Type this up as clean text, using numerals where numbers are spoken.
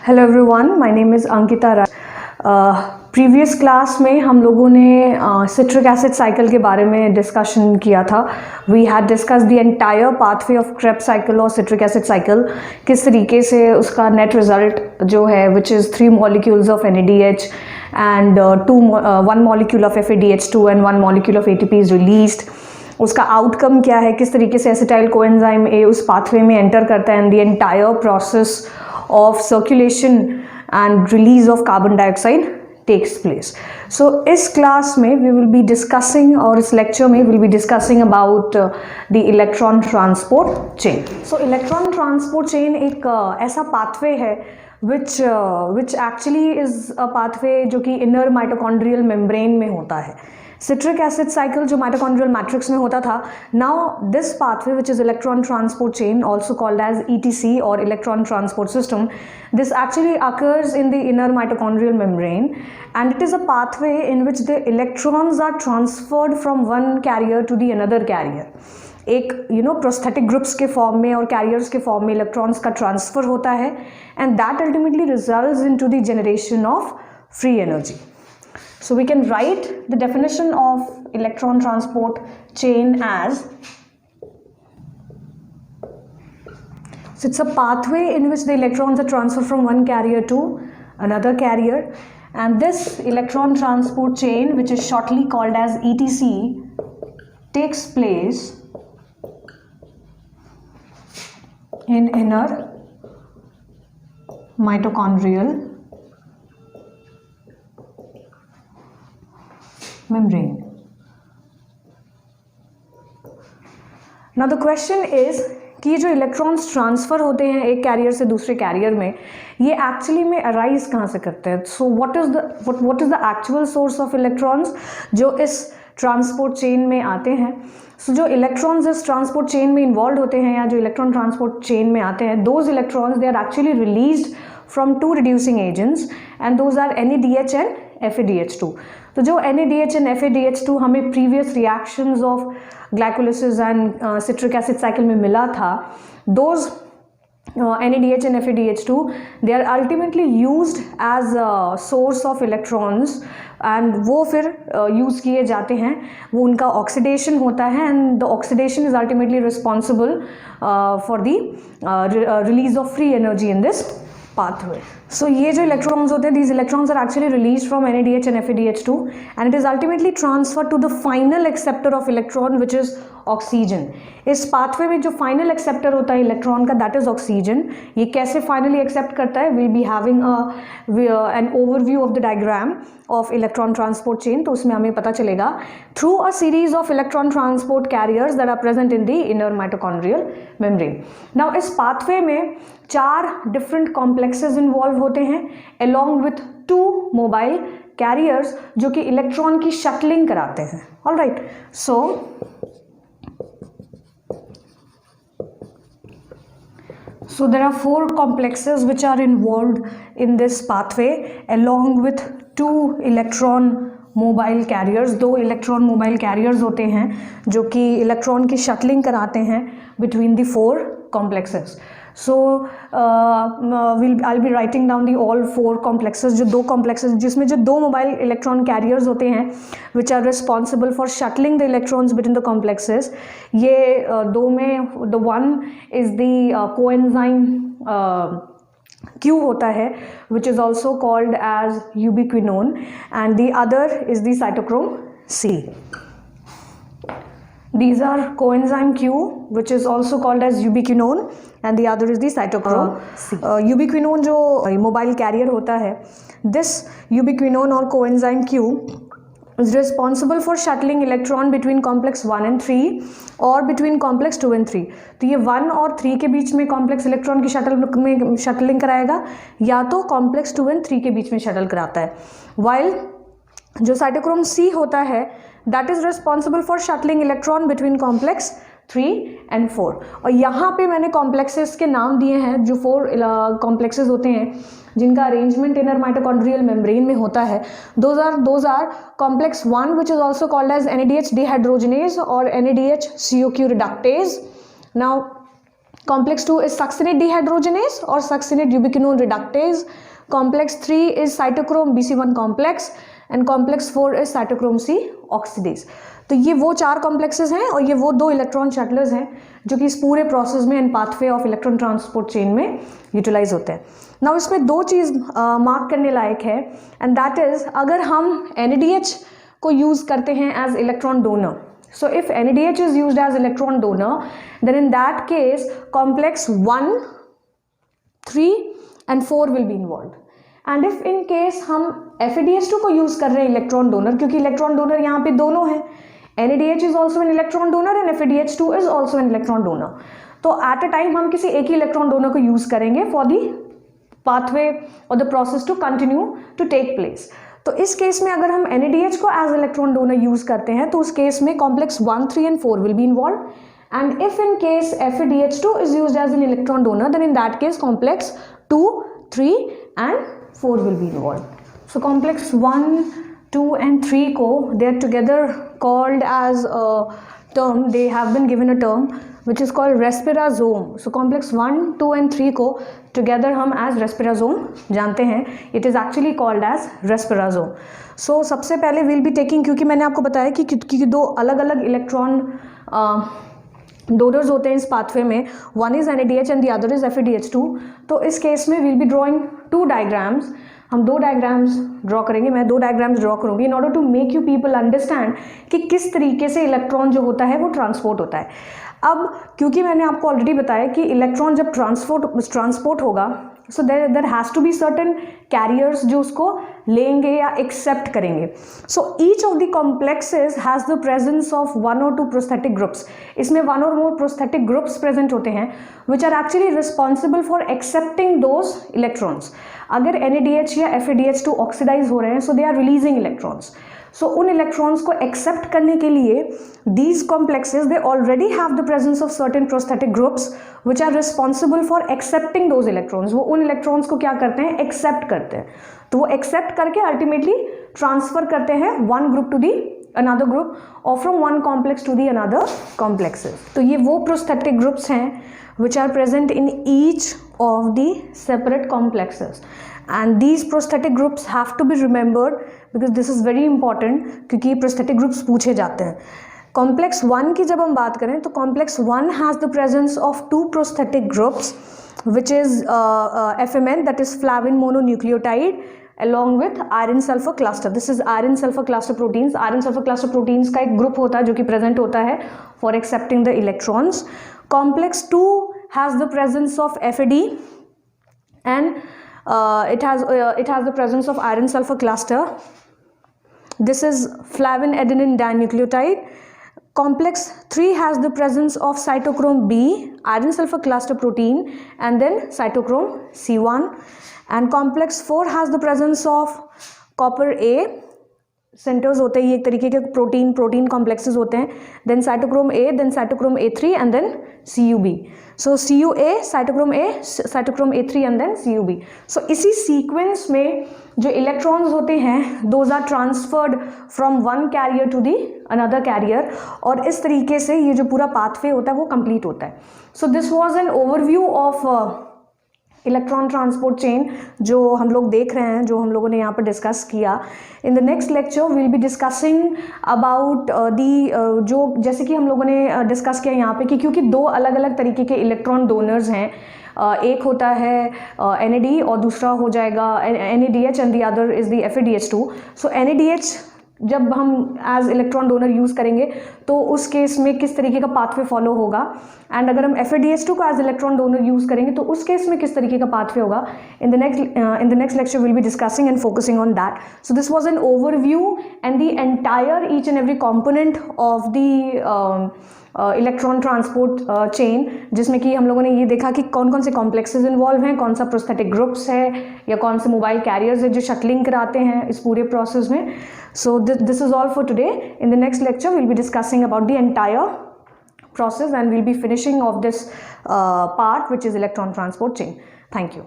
Hello everyone, my name is Ankita Rai. Previous class में हम लोगों ने सिट्रिक एसिड साइकिल के बारे में डिस्कशन किया था। We had discussed the entire pathway of Krebs cycle और सिट्रिक एसिड साइकिल, किस तरीके से उसका नेट रिजल्ट जो है which is 3 molecules of NADH and 1 molecule of FADH2 and 1 molecule of ATP is released. उसका आउटकम क्या है, किस तरीके से एसिटाइल कोएंजाइम A उस पाथवे में एंटर करता है and the entire process of circulation and release of carbon dioxide takes place. So इस क्लास में we will be discussing और इस lecture में we will be discussing about the electron transport chain. So electron transport chain एक ऐसा pathway है which actually is a pathway जो कि inner mitochondrial membrane में होता है. सिट्रिक एसिड साइकिल जो माइटोकॉन्ड्रियल मैट्रिक्स में होता था, now this pathway which is electron transport chain also called as ETC और electron transport system, this actually occurs in the inner mitochondrial membrane and it is a pathway in which the electrons are transferred from one carrier to the another carrier. एक prosthetic groups के form में और carriers के form में electrons का transfer होता है and that ultimately results into the generation of free energy. So we can write the definition of electron transport chain as, so it's a pathway in which the electrons are transferred from one carrier to another carrier, and this electron transport chain, which is shortly called as ETC, takes place in inner mitochondrial membrane. Now the question is कि जो electrons transfer होते हैं एक career से दूसरे career में, ये actually में अराइज कहाँ से करते हैं. So what is the actual source of electrons जो इस ट्रांसपोर्ट चेन में आते हैं. सो जो इलेक्ट्रॉन्स इस ट्रांसपोर्ट चेन में इन्वॉल्व होते हैं या जो इलेक्ट्रॉन ट्रांसपोर्ट चेन में आते हैं, those electrons they are actually released from 2 reducing agents and those are NADH and FADH2. तो जो NADH and FADH2 हमें previous reactions of glycolysis and citric acid cycle में मिला था, those NADH and FADH2 they are ultimately used as a source of electrons and वो फिर use किए जाते हैं. वो उनका ऑक्सीडेशन होता है and the oxidation is ultimately responsible for the release of free energy in this pathway. So ये जो electrons होते हैं, these electrons are actually released from NADH and FADH2 and it is ultimately transferred to the final acceptor of electron which is oxygen. इस pathway में जो final acceptor होता है electron का, दैट इज ऑक्सीजन. ये कैसे फाइनली एक्सेप्ट करता है, will be having an overview of the diagram of electron transport chain. तो उसमें हमें पता चलेगा through a series of electron transport carriers that are present in the inner mitochondrial membrane. Now इस पाथवे में 4 different complexes involve होते हैं along with 2 mobile carriers जो कि इलेक्ट्रॉन की शटलिंग कराते हैं. Alright, So there are 4 complexes which are involved in this pathway along with 2 electron mobile carriers. 2 electron mobile carriers होते हैं जो कि इलेक्ट्रॉन की शटलिंग कराते हैं between the 4 complexes. So I'll be writing down the all 4 complexes. जो 2 complexes जिसमें जो 2 mobile electron carriers होते हैं which are responsible for shuttling the electrons between the complexes. ये 2 में the one is the coenzyme Q होता है which is also called as ubiquinone and the other is the cytochrome C. These are coenzyme Q which is also called as ubiquinone and the other is the cytochrome C. Ubiquinone जो mobile career होता है, this ubiquinone और coenzyme Q is responsible for shuttling electron between complex 1 and 3 और between complex 2 and 3. तो ये 1 और 3 के बीच में कॉम्प्लेक्स इलेक्ट्रॉन की शटलिंग कराएगा या तो कॉम्प्लेक्स 2 and 3 के बीच में शटल कराता है. वाइल जो साइटोक्रोम C होता है that is responsible for shuttling electron between complex 3 and 4. और यहाँ पे मैंने कॉम्प्लेक्सेस के नाम दिए हैं जो 4 कॉम्प्लेक्सेस होते हैं जिनका अरेंजमेंट इनर माइटोकॉन्ड्रियल मेम्ब्रेन में होता है. Those are complex 1 which is also called as NADH dehydrogenase और NADH COQ reductase. Now Complex 2 is succinate dehydrogenase or succinate ubiquinone reductase. Complex 3 is cytochrome BC1 complex and complex 4 is cytochrome C oxidase. तो ये वो 4 complexes हैं और ये वो 2 electron shuttlers हैं जो कि इस पूरे प्रोसेस में इन pathway of electron transport chain में यूटिलाइज होते हैं. नाउ इसमें 2 चीज़ मार्क करने लायक है एंड दैट इज़ अगर हम NADH को यूज़ करते हैं as electron donor. So if NADH is used as electron donor, then in that case complex 1, 3 and 4 will be involved. And if in case हम FADH2 को use कर रहे हैं इलेक्ट्रॉन डोनर, क्योंकि इलेक्ट्रॉन डोनर यहाँ पे दोनों हैं, NADH is also an electron donor and FADH2 is also an electron donor. तो at a time हम किसी एक ही इलेक्ट्रॉन डोनर को यूज़ करेंगे for the pathway or the process to continue to take place. तो इस केस में अगर हम NADH को एज इलेक्ट्रॉन डोनर यूज करते हैं तो उस केस में complex 1, 3 and 4 will be involve. And if in case FADH2 is used as an electron donor then in that case complex 2, 3 and 4 will be involve. So complex 1, 2 and 3 को they are together called as term, they have been given a term which is called respirazome. So complex 1, 2 and 3 को together हम as respirazome जानते हैं. It is actually called as respirazome. So सबसे पहले we'll be taking, क्योंकि मैंने आपको बताया कि 2 अलग अलग इलेक्ट्रॉन डोनर्स होते हैं इस पाथवे में, one is NADH and the other is FADH2. तो इस केस में we'll be drawing 2 diagrams. हम 2 डायग्राम्स ड्रॉ करेंगे, मैं 2 डायग्राम्स ड्रॉ करूँगी in order to make you people understand कि किस तरीके से इलेक्ट्रॉन जो होता है वो ट्रांसपोर्ट होता है. अब क्योंकि मैंने आपको ऑलरेडी बताया कि इलेक्ट्रॉन जब ट्रांसपोर्ट होगा so there has to be certain carriers जो उसको लेंगे या एक्सेप्ट करेंगे. So each of the complexes has the presence of 1 or 2 prosthetic groups. इसमें 1 or more prosthetic groups present होते हैं which are actually responsible for accepting those electrons. अगर NADH या FADH2 ऑक्सीडाइज हो रहे हैं so they are releasing electrons. So उन electrons को एक्सेप्ट करने के लिए these complexes they already have the presence of certain prosthetic groups which are responsible for accepting those electrons. वो उन इलेक्ट्रॉन्स को क्या करते हैं, एक्सेप्ट करते हैं. तो वो एक्सेप्ट करके अल्टीमेटली ट्रांसफर करते हैं one group to the another group और from one complex to the another complexes. तो ये वो प्रोस्थेटिक ग्रुप्स हैं which are present in each of the separate complexes, and these prosthetic groups have to be remembered because this is very important क्योंकि prosthetic groups पूछे जाते हैं. Complex 1 की जब हम बात करें तो complex 1 has the presence of 2 prosthetic groups which is FMN, that is flavin mononucleotide, along with iron sulfur cluster. This is iron sulfur cluster proteins. Iron sulfur cluster proteins का एक ग्रुप होता है जो कि प्रेजेंट होता है for accepting the electrons. Complex 2 has the presence of FAD and it has the presence of iron sulfur cluster. This is flavin adenine dinucleotide. Complex 3 has the presence of cytochrome B, iron sulfur cluster protein, and then cytochrome C1. And complex 4 has the presence of copper A. Centres होते हैं ये एक तरीके के protein complexes होते हैं. Then cytochrome A, then cytochrome A3 and then CUB. So CUA, cytochrome A, cytochrome A3 and then CUB. So इसी sequence में जो इलेक्ट्रॉन्स होते हैं those are transferred from one carrier to the another carrier और इस तरीके से ये जो पूरा पाथवे होता है वो कंप्लीट होता है. So this was an overview of electron transport chain जो हम लोग देख रहे हैं, जो हम लोगों ने यहाँ पर डिस्कस किया. In the next lecture we will be discussing about the जो जैसे कि हम लोगों ने डिस्कस किया यहाँ पे कि क्योंकि 2 अलग अलग तरीके के इलेक्ट्रॉन डोनर्स हैं. एक होता है NAD और दूसरा हो जाएगा NADH and the other is the FADH2. So NADH जब हम एज इलेक्ट्रॉन डोनर यूज़ करेंगे तो उस केस में किस तरीके का पाथवे फॉलो होगा, एंड अगर हम FADH2 को एज इलेक्ट्रॉन डोनर यूज़ करेंगे तो उस केस में किस तरीके का पाथवे होगा. इन the next lecture will be discussing and focusing on that. So this was an overview and the entire each and every component of the electron transport chain, जिसमें कि हम लोगों ने ये देखा कि कौन कौन से कॉम्प्लेक्सेस इन्वॉल्व हैं, कौन सा प्रोस्थेटिक ग्रुप्स है या कौन से मोबाइल कैरियर्स है जो शटलिंग कराते हैं इस पूरे प्रोसेस में. So this is all for today. In the next lecture will be discussing about the entire process and we'll be finishing of this part which is electron transport chain. Thank you.